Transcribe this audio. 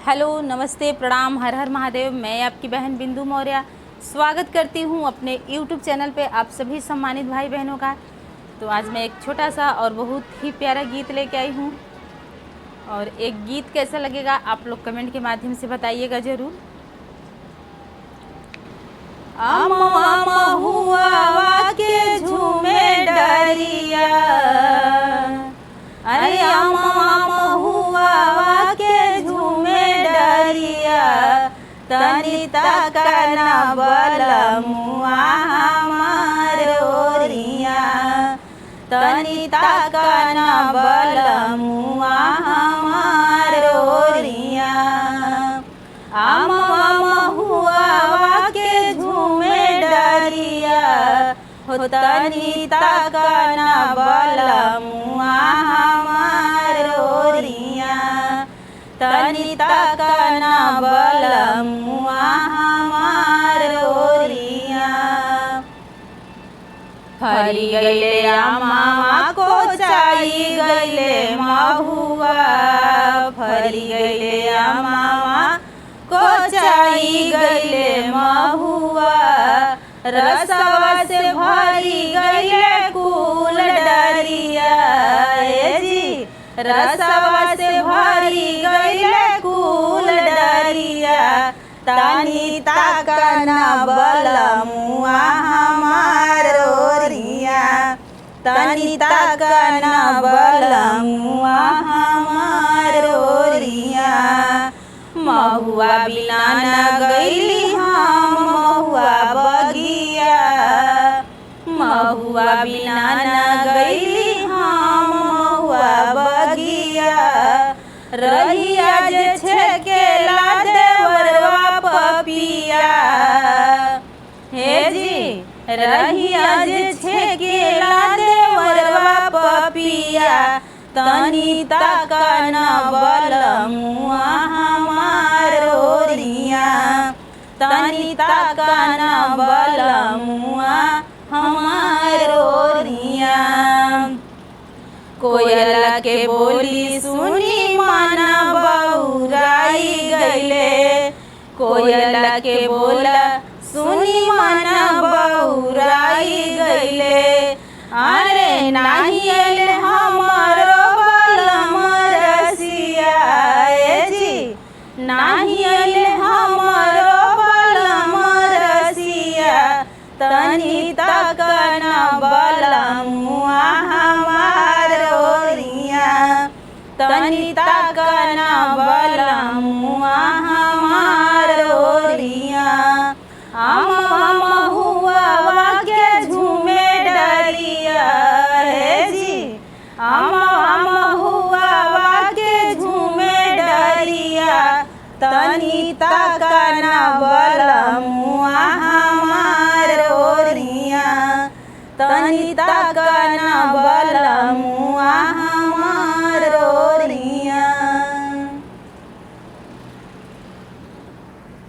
Hello, नमस्ते, प्रणाम, हर हर महादेव। मैं आपकी बहन बिंदु मौर्य स्वागत करती हूँ अपने यूट्यूब चैनल पे आप सभी सम्मानित भाई बहनों का। तो आज मैं एक छोटा सा और बहुत ही प्यारा गीत लेके आई हूँ और एक गीत कैसा लगेगा आप लोग कमेंट के माध्यम से बताइएगा ज़रूर। हुआ के झूमे डरिया, अरे हुआ के झूमे डरिया, तनी तकना बलमुआ हमार ओरिया, तनी तकना बलमुआ हमार ओरिया। हुआ के झूमे डरिया, हो तनी तकना बलमुआ हमार ओरिया, तनी तकना बलमुआ हमार ओरिया। फरी गईले अम्मा को चाई गईले महुआ, फरी गईले अम्मा को चाई गईले महुआ, रसवा से भरी गईले कुल डरिया, जी रसवा से भरी गईले कुल डरिया, तनी तकना बलमुआ हमार ओरिया, तनी तकना बलमुआ हमार ओरिया। महुआ बिना न गईली हम महुआ बगिया, महुआ बिना न गईली हम महुआ बगिया, रहिया जे छेकेला देवरवा पपिया, हे जी रहिया जे छेकेला देवरवा पपिया, तनी तकना बलमुआ हमार ओरिया, तनी तकना बलमुआ हमार ओरिया। कोयल के बोली सुनी मन बउराई गईले, कोयल के बोला सुनी मन बउराई गईले, अरे नाही अइले हमारो बलम रसिया, जी नाही अइले हमारो बलम रसिया, तनी तकना बलमुआ हमार ओरिया, तनी तकना बलमुआ हमार ओरिया। हुआ के झूमे डरिया, हे जी हुआ के झूमे डरिया, तनी तकना बलमुआ हमार ओरिया, तनी तकना